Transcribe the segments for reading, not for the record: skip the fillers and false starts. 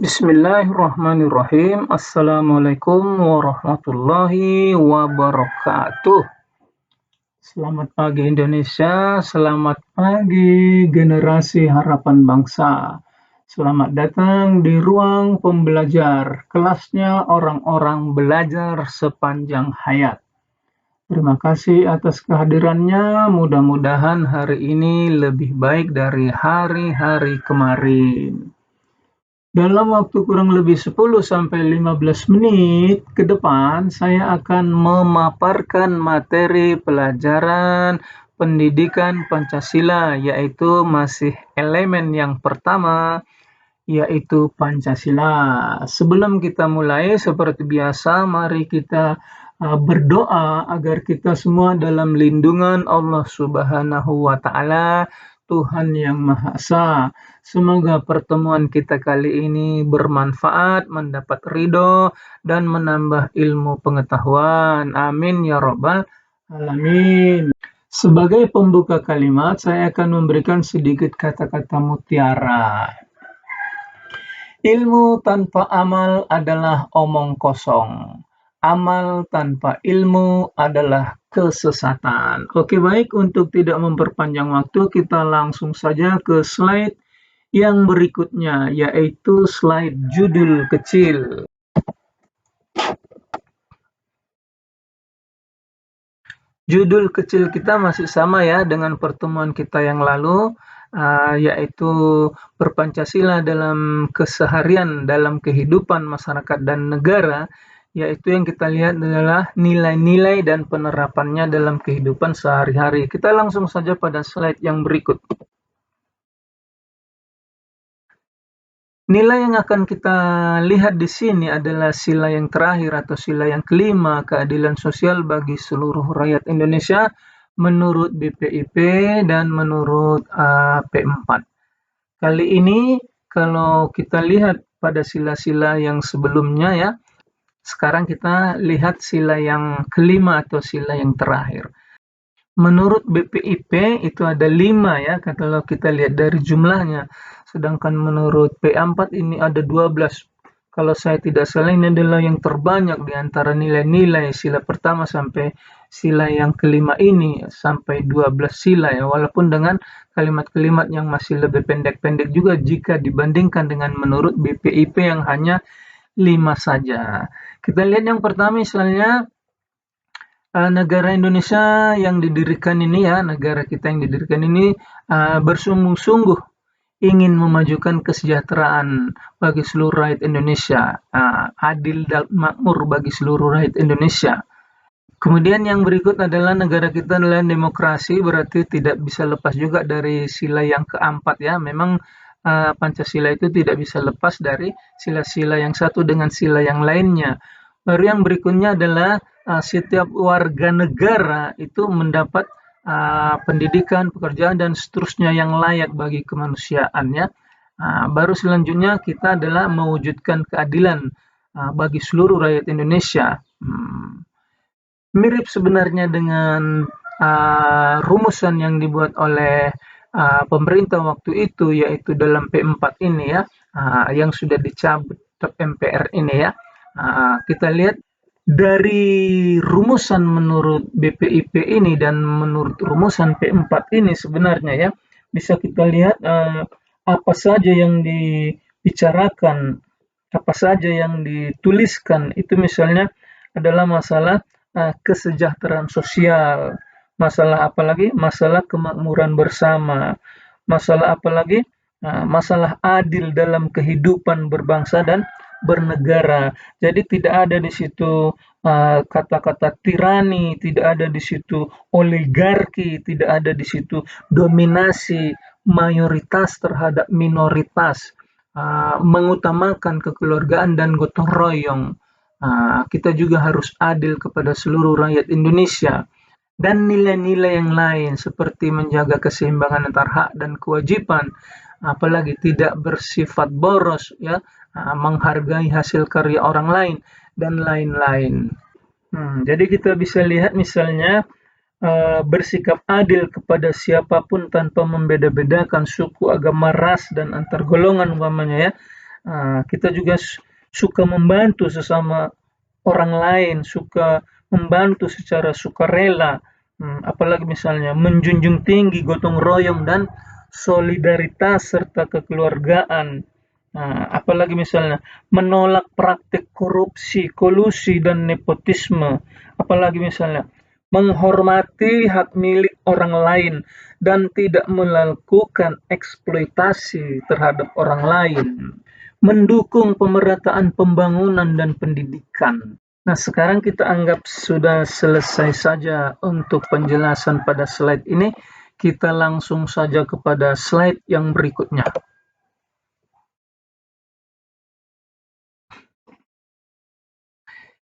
Bismillahirrahmanirrahim. Assalamualaikum warahmatullahi wabarakatuh. Selamat pagi Indonesia, selamat pagi generasi harapan bangsa. Selamat datang di ruang pembelajar, kelasnya orang-orang belajar sepanjang hayat. Terima kasih atas kehadirannya, mudah-mudahan hari ini lebih baik dari hari-hari kemarin. Dalam waktu kurang lebih 10-15 menit ke depan, saya akan memaparkan materi pelajaran pendidikan Pancasila, yaitu masih elemen yang pertama, yaitu Pancasila. Sebelum kita mulai, seperti biasa, mari kita berdoa agar kita semua dalam lindungan Allah Subhanahu wa Ta'ala, Tuhan yang Maha Esa. Semoga pertemuan kita kali ini bermanfaat, mendapat ridho, dan menambah ilmu pengetahuan. Amin ya Rabbal Alamin. Sebagai pembuka kalimat, saya akan memberikan sedikit kata-kata mutiara. Ilmu tanpa amal adalah omong kosong. Amal tanpa ilmu adalah kesesatan. Oke, baik, untuk tidak memperpanjang waktu, kita langsung saja ke slide yang berikutnya, yaitu slide judul kecil. Judul kecil kita masih sama ya dengan pertemuan kita yang lalu, yaitu berpancasila dalam keseharian, dalam kehidupan masyarakat dan negara, yaitu yang kita lihat adalah nilai-nilai dan penerapannya dalam kehidupan sehari-hari. Kita langsung saja pada slide yang berikut. Nilai yang akan kita lihat di sini adalah sila yang terakhir atau sila yang kelima, keadilan sosial bagi seluruh rakyat Indonesia menurut BPIP dan menurut P4. Kali ini kalau kita lihat pada sila-sila yang sebelumnya ya, sekarang kita lihat sila yang kelima atau sila yang terakhir. Menurut BPIP itu ada 5 ya, kalau kita lihat dari jumlahnya. Sedangkan menurut P4 ini ada 12. Kalau saya tidak salah ini adalah yang terbanyak di antara nilai-nilai sila pertama sampai sila yang kelima ini, sampai 12 sila ya, walaupun dengan kalimat-kalimat yang masih lebih pendek-pendek juga jika dibandingkan dengan menurut BPIP yang hanya 5 saja. Kita lihat yang pertama misalnya, negara Indonesia yang didirikan ini ya, negara kita yang didirikan ini bersungguh-sungguh ingin memajukan kesejahteraan bagi seluruh rakyat Indonesia, adil dan makmur bagi seluruh rakyat Indonesia. Kemudian yang berikut adalah negara kita adalah demokrasi, berarti tidak bisa lepas juga dari sila yang keempat ya. Memang Pancasila itu tidak bisa lepas dari sila-sila yang satu dengan sila yang lainnya. Baru yang berikutnya adalah setiap warga negara itu mendapat pendidikan, pekerjaan, dan seterusnya yang layak bagi kemanusiaan ya. Baru selanjutnya kita adalah mewujudkan keadilan bagi seluruh rakyat Indonesia. Mirip sebenarnya dengan rumusan yang dibuat oleh pemerintah waktu itu, yaitu dalam P4 ini ya, yang sudah dicabut MPR ini ya. Kita lihat dari rumusan menurut BPIP ini dan menurut rumusan P4 ini sebenarnya ya, bisa kita lihat apa saja yang dibicarakan, apa saja yang dituliskan, itu misalnya adalah masalah kesejahteraan sosial, masalah apa lagi? Masalah kemakmuran bersama, masalah apa lagi? Masalah adil dalam kehidupan berbangsa dan bernegara. Jadi tidak ada di situ kata-kata tirani, tidak ada di situ oligarki, tidak ada di situ dominasi mayoritas terhadap minoritas, mengutamakan kekeluargaan dan gotong royong. Kita juga harus adil kepada seluruh rakyat Indonesia. Dan nilai-nilai yang lain seperti menjaga keseimbangan antara hak dan kewajiban, apalagi tidak bersifat boros ya, menghargai hasil karya orang lain dan lain-lain. Jadi kita bisa lihat misalnya bersikap adil kepada siapapun tanpa membeda-bedakan suku, agama, ras, dan antar golongan umpamanya ya. Kita juga suka membantu sesama orang lain, suka membantu secara sukarela, apalagi misalnya menjunjung tinggi gotong royong dan solidaritas serta kekeluargaan. Apalagi misalnya menolak praktik korupsi, kolusi, dan nepotisme. Apalagi misalnya menghormati hak milik orang lain dan tidak melakukan eksploitasi terhadap orang lain. Mendukung pemerataan pembangunan dan pendidikan. Nah, sekarang kita anggap sudah selesai saja untuk penjelasan pada slide ini. Kita langsung saja kepada slide yang berikutnya.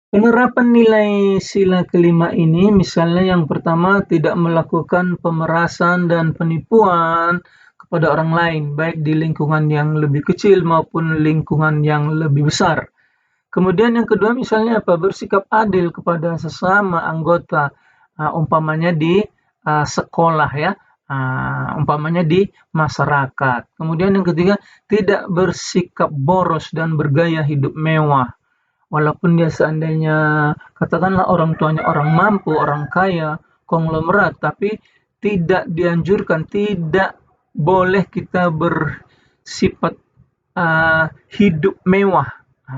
Penerapan nilai sila kelima ini, misalnya yang pertama, tidak melakukan pemerasan dan penipuan kepada orang lain, baik di lingkungan yang lebih kecil maupun lingkungan yang lebih besar. Kemudian yang kedua, misalnya apa? Bersikap adil kepada sesama anggota, umpamanya di sekolah ya, umpamanya di masyarakat. Kemudian yang ketiga, tidak bersikap boros dan bergaya hidup mewah. Walaupun dia seandainya katakanlah orang tuanya orang mampu, orang kaya, konglomerat, tapi tidak dianjurkan, tidak boleh kita bersifat hidup mewah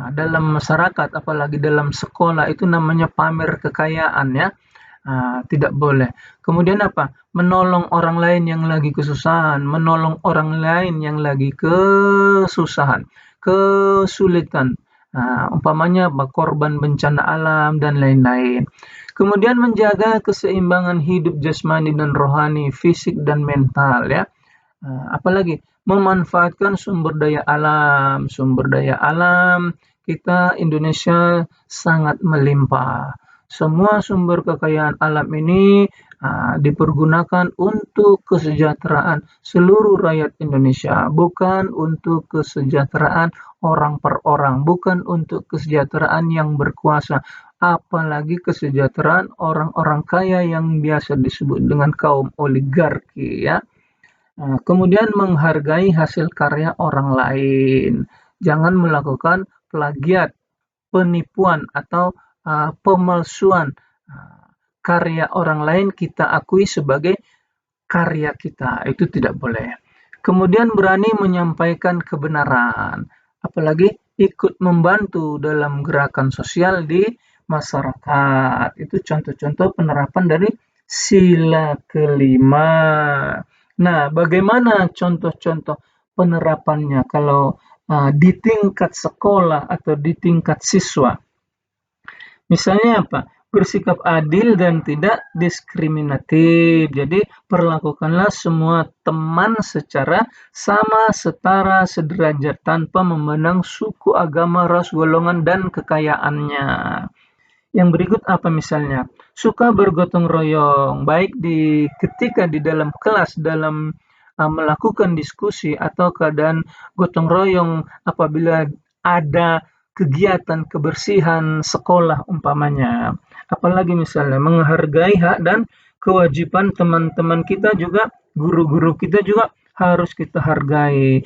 dalam masyarakat, apalagi dalam sekolah, itu namanya pamer kekayaan ya. Tidak boleh. Kemudian apa? Menolong orang lain yang lagi kesusahan, menolong orang lain yang lagi kesusahan, kesulitan. Umpamanya korban bencana alam dan lain-lain. Kemudian menjaga keseimbangan hidup jasmani dan rohani, fisik dan mental ya. Apalagi memanfaatkan sumber daya alam. Sumber daya alam kita Indonesia sangat melimpah. Semua sumber kekayaan alam ini dipergunakan untuk kesejahteraan seluruh rakyat Indonesia, bukan untuk kesejahteraan orang per orang, bukan untuk kesejahteraan yang berkuasa, apalagi kesejahteraan orang-orang kaya yang biasa disebut dengan kaum oligarki ya. Kemudian menghargai hasil karya orang lain. Jangan melakukan plagiat, penipuan, atau pemalsuan. Karya orang lain kita akui sebagai karya kita. Itu tidak boleh. Kemudian berani menyampaikan kebenaran. Apalagi ikut membantu dalam gerakan sosial di masyarakat. Itu contoh-contoh penerapan dari sila kelima. Nah, bagaimana contoh-contoh penerapannya kalau di tingkat sekolah atau di tingkat siswa? Misalnya apa? Bersikap adil dan tidak diskriminatif. Jadi, perlakukanlah semua teman secara sama, setara, sederajat, tanpa memandang suku, agama, ras, golongan, dan kekayaannya. Yang berikut apa misalnya? Suka bergotong royong, baik ketika di dalam kelas, dalam melakukan diskusi, atau keadaan gotong royong apabila ada kegiatan kebersihan sekolah umpamanya. Apalagi misalnya menghargai hak dan kewajiban teman-teman kita juga, guru-guru kita juga harus kita hargai.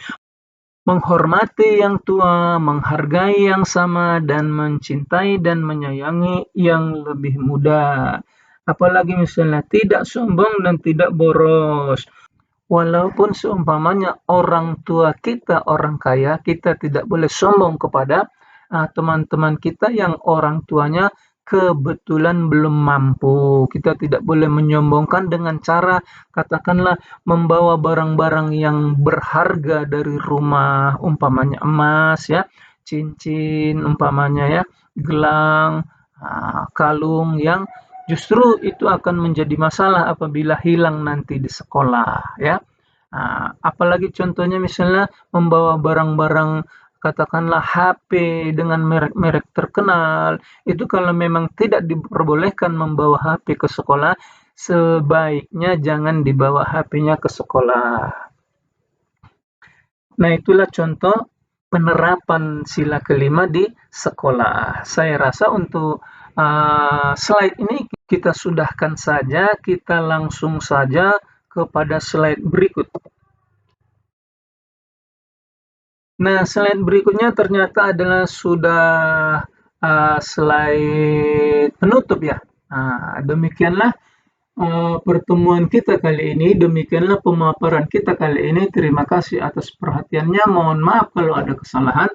Menghormati yang tua, menghargai yang sama, dan mencintai dan menyayangi yang lebih muda. Apalagi misalnya tidak sombong dan tidak boros. Walaupun seumpamanya orang tua kita orang kaya, kita tidak boleh sombong kepada teman-teman kita yang orang tuanya kebetulan belum mampu. Kita tidak boleh menyombongkan dengan cara katakanlah membawa barang-barang yang berharga dari rumah, umpamanya emas ya, cincin umpamanya ya, gelang, kalung yang justru itu akan menjadi masalah apabila hilang nanti di sekolah ya. Apalagi contohnya misalnya membawa barang-barang katakanlah HP dengan merek-merek terkenal, itu kalau memang tidak diperbolehkan membawa HP ke sekolah, sebaiknya jangan dibawa HP-nya ke sekolah. Nah, itulah contoh penerapan sila kelima di sekolah. Saya rasa untuk slide ini kita sudahkan saja, kita langsung saja kepada slide berikut. Nah, slide berikutnya ternyata adalah sudah slide penutup ya. Nah, demikianlah pertemuan kita kali ini, demikianlah pemaparan kita kali ini. Terima kasih atas perhatiannya. Mohon maaf kalau ada kesalahan.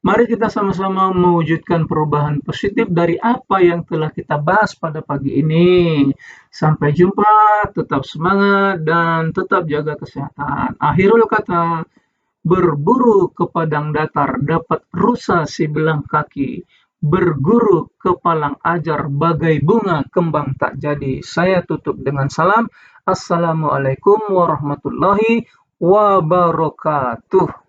Mari kita sama-sama mewujudkan perubahan positif dari apa yang telah kita bahas pada pagi ini. Sampai jumpa, tetap semangat, dan tetap jaga kesehatan. Akhirul kata, berburu ke padang datar dapat rusa si belang kaki. Berguru ke palang ajar bagai bunga kembang tak jadi. Saya tutup dengan salam. Assalamualaikum warahmatullahi wabarakatuh.